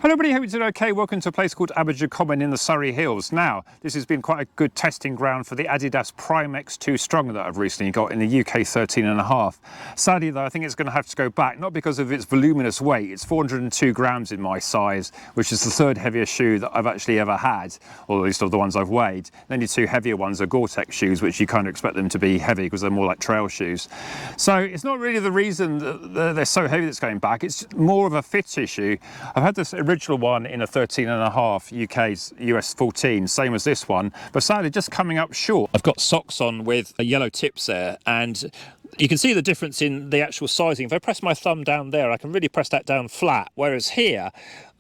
Hello everybody, hope you're doing okay. Welcome to a place called Adizero in the Surrey Hills. Now, this has been quite a good testing ground for the Adidas Prime X2 Strung that I've recently got in the UK 13.5. Sadly though, I think it's going to have to go back, not because of its voluminous weight. It's 402 grams in my size, which is the third heaviest shoe that I've actually ever had, or at least of the ones I've weighed. The only two heavier ones are Gore-Tex shoes, which you kind of expect them to be heavy because they're more like trail shoes. So it's not really the reason that they're so heavy that's going back. It's more of a fit issue. I've had this original one in a 13.5 UK's US 14, same as this one, but sadly just coming up short. I've got socks on with yellow tips there, and you can see the difference in the actual sizing. If I press my thumb down there, I can really press that down flat, whereas here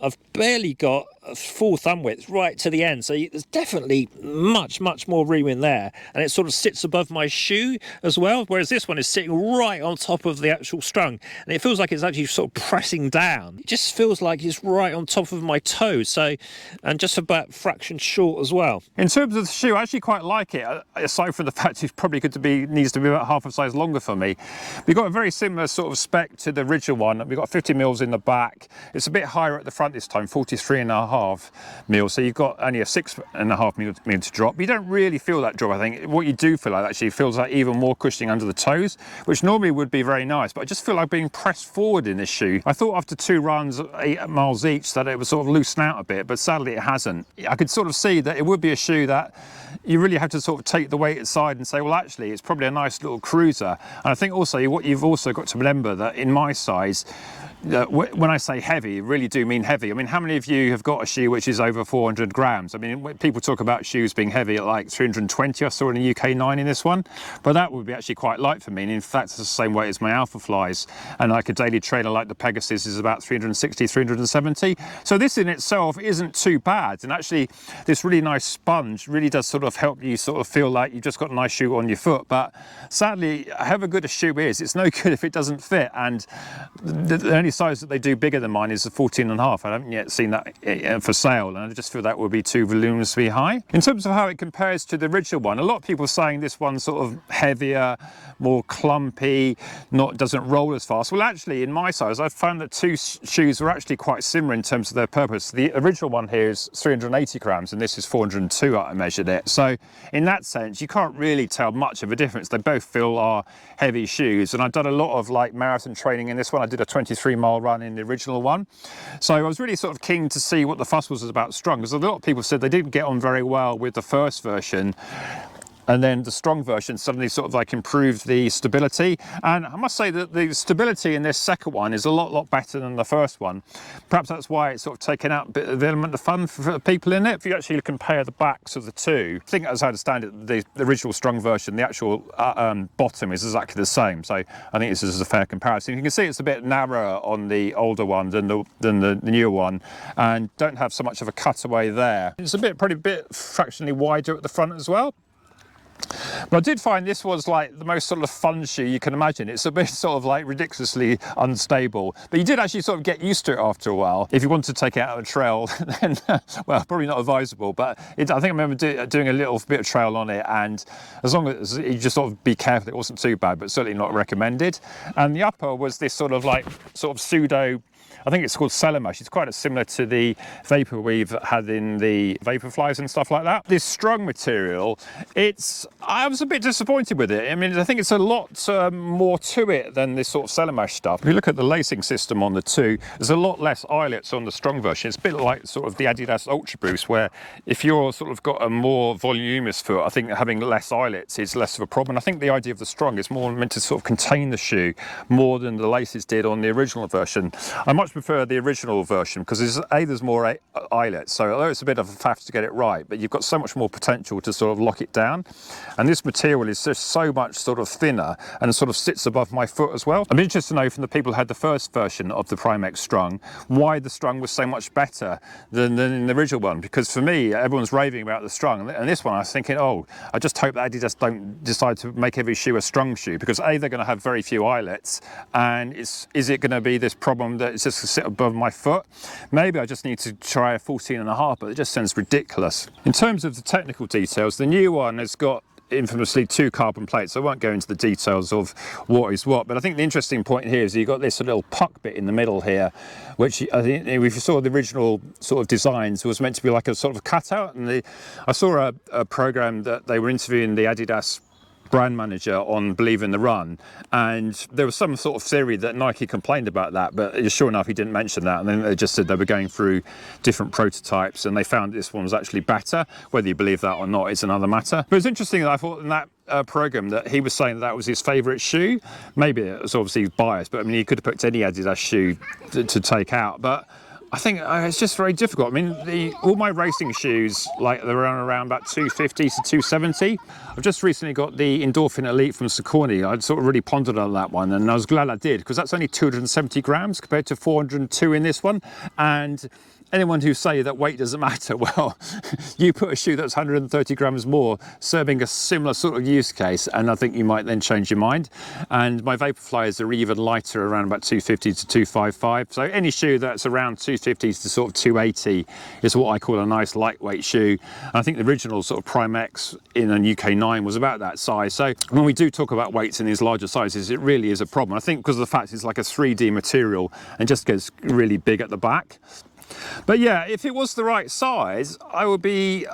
I've barely got a full thumb width right to the end, so there's definitely much more room in there, and it sort of sits above my shoe as well, whereas this one is sitting right on top of the actual strung, and it feels like it's actually sort of pressing down. It just feels like it's right on top of my toe, so, and just about a fraction short as well. In terms of the shoe, I actually quite like it, aside from the fact it's probably needs to be about half a size longer for me. We've got a very similar sort of spec to the original one. We've got 50 mils in the back. It's a bit higher at the front this time, 43.5 mils, so you've got only a 6.5 millimeter drop. But you don't really feel that drop. I think what you do feel like actually feels like even more cushioning under the toes, which normally would be very nice, but I just feel like being pressed forward in this shoe. I thought after 2 runs, 8 miles each, that it would sort of loosen out a bit, but sadly it hasn't. I could sort of see that it would be a shoe that you really have to sort of take the weight aside and say, well, actually, it's probably a nice little cruiser. And I think also what you've also got to remember that in my size, when I say heavy, I really do mean heavy. I mean, how many of you have got a shoe which is over 400 grams? I mean, when people talk about shoes being heavy at like 320, I saw in a UK 9 in this one, but that would be actually quite light for me. And in fact, it's the same weight as my Alpha Flies. And like a daily trainer like the Pegasus is about 360, 370. So this in itself isn't too bad. And actually, this really nice sponge really does sort of help you sort of feel like you've just got a nice shoe on your foot. But sadly, however good a shoe is, it's no good if it doesn't fit. And the only size that they do bigger than mine is a 14.5. I haven't yet seen that for sale, and I just feel that would be too voluminously high. In terms of how it compares to the original one, a lot of people are saying this one's sort of heavier, more clumpy, doesn't roll as fast. Well, actually, in my size, I've found that two shoes are actually quite similar in terms of their purpose. The original one here is 380 grams, and this is 402. I measured it. So in that sense, you can't really tell much of a difference. They both feel are heavy shoes, and I've done a lot of like marathon training in this one. I did a 23-mile run in the original one, so I was really sort of keen to see what the fuss was about Strung, because a lot of people said they didn't get on very well with the first version, and then the Strung version suddenly sort of like improved the stability. And I must say that the stability in this second one is a lot better than the first one. Perhaps that's why it's sort of taken out a bit of the element of fun for people in it. If you actually compare the backs of the two, I think as I understand it, the original Strung version, the actual bottom is exactly the same. So I think this is a fair comparison. You can see it's a bit narrower on the older one than the newer one, and don't have so much of a cutaway there. It's probably a bit fractionally wider at the front as well. But I did find this was like the most sort of fun shoe you can imagine. It's a bit sort of like ridiculously unstable, but you did actually sort of get used to it after a while. If you wanted to take it out of a trail, then, well, probably not advisable, but I think I remember doing a little bit of trail on it, and as long as you just sort of be careful, it wasn't too bad, but certainly not recommended. And the upper was this sort of pseudo, I think it's called cellar mesh. It's quite similar to the vapor we've had in the vapor flies and stuff like that. This Strung material, I was a bit disappointed with it. I mean, I think it's a lot more to it than this sort of cellar mesh stuff. If you look at the lacing system on the two, there's a lot less eyelets on the Strung version. It's a bit like sort of the Adidas Ultra Boost, where if you're sort of got a more voluminous foot, I think having less eyelets is less of a problem. I think the idea of the Strung is more meant to sort of contain the shoe more than the laces did on the original version. I much prefer the original version because there's more eyelets, so although it's a bit of a faff to get it right, but you've got so much more potential to sort of lock it down. And this material is just so much sort of thinner and sort of sits above my foot as well. I'm interested to know from the people who had the first version of the Prime X Strung why the Strung was so much better than in the original one, because for me, everyone's raving about the Strung, and this one I was thinking, oh, I just hope that Adidas don't decide to make every shoe a Strung shoe, because A, they're going to have very few eyelets, and is it going to be this problem that it's just to sit above my foot? Maybe I just need to try a 14.5, but it just sounds ridiculous. In terms of the technical details, the new one has got infamously 2 carbon plates. I won't go into the details of what is what, but I think the interesting point here is you've got this little puck bit in the middle here, which I think if you saw the original sort of designs was meant to be like a sort of cutout. And I saw a program that they were interviewing the Adidas brand manager on Believe in the Run, and there was some sort of theory that Nike complained about that, but sure enough he didn't mention that, and then they just said they were going through different prototypes and they found this one was actually better. Whether you believe that or not is another matter. But it's interesting that I thought in that program that he was saying that was his favourite shoe. Maybe it was obviously biased, but I mean he could have picked any Adidas shoe to take out, but I think it's just very difficult. I mean, all my racing shoes, like they're around about 250 to 270. I've just recently got the Endorphin Elite from Saucony. I'd sort of really pondered on that one, and I was glad I did, because that's only 270 grams compared to 402 in this one. And anyone who say that weight doesn't matter, well, you put a shoe that's 130 grams more serving a similar sort of use case, and I think you might then change your mind. And my Vaporflies are even lighter, around about 250 to 255. So any shoe that's around 250 to sort of 280 is what I call a nice lightweight shoe. And I think the original sort of Prime X in a UK 9 was about that size. So when we do talk about weights in these larger sizes, it really is a problem. I think because of the fact it's like a 3D material and just gets really big at the back. But yeah, if it was the right size, I would be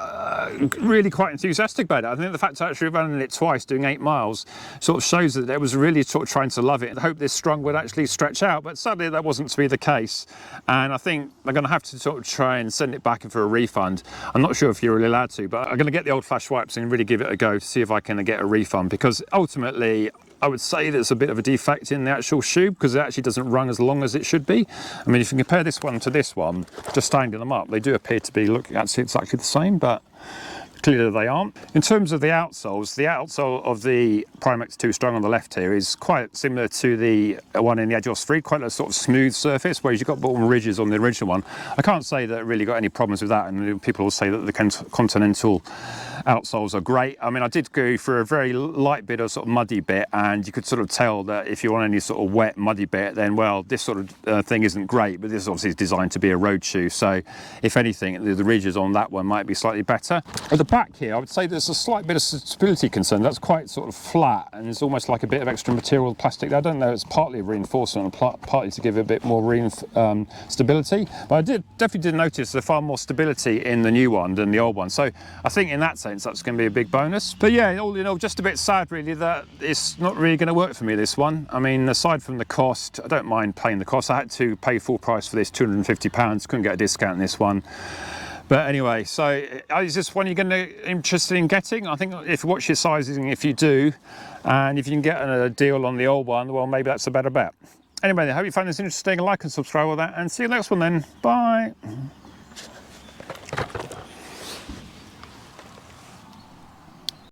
really quite enthusiastic about it. I think the fact I actually running it twice, doing 8 miles, sort of shows that it was really sort of trying to love it. I hope this Strung would actually stretch out, but sadly that wasn't to be the case. And I think they're going to have to sort of try and send it back in for a refund. I'm not sure if you're really allowed to, but I'm going to get the old flash wipes and really give it a go to see if I can get a refund, because ultimately I would say there's a bit of a defect in the actual shoe, because it actually doesn't run as long as it should be. I mean, if you compare this one to this one, just standing them up, they do appear to be looking actually exactly the same, but clearly they aren't. In terms of the outsole of the Prime X2 Strung on the left here is quite similar to the one in the Adios 3, quite a sort of smooth surface, whereas you've got bottom ridges on the original one. I can't say that it really got any problems with that, and people will say that the Continental outsoles are great. I mean, I did go for a very light bit of sort of muddy bit, and you could sort of tell that if you want any sort of wet muddy bit, then well, this sort of thing isn't great, but this obviously is designed to be a road shoe, so if anything the ridges on that one might be slightly better. At the back here I would say there's a slight bit of stability concern. That's quite sort of flat, and it's almost like a bit of extra material plastic. I don't know, it's partly reinforcement and partly to give it a bit more stability, but I definitely did notice there's far more stability in the new one than the old one, so I think in that sense that's going to be a big bonus. But yeah, all in all, just a bit sad really that it's not really going to work for me, this one. I mean, aside from the cost, I don't mind paying the cost. I had to pay full price for this, £250, couldn't get a discount in this one. But anyway, so is this one you're going to interested in getting? I think if you watch your sizing, if you do, and if you can get a deal on the old one, well, maybe that's a better bet. Anyway, I hope you found this interesting. Like and subscribe with that, and see you next one then. Bye.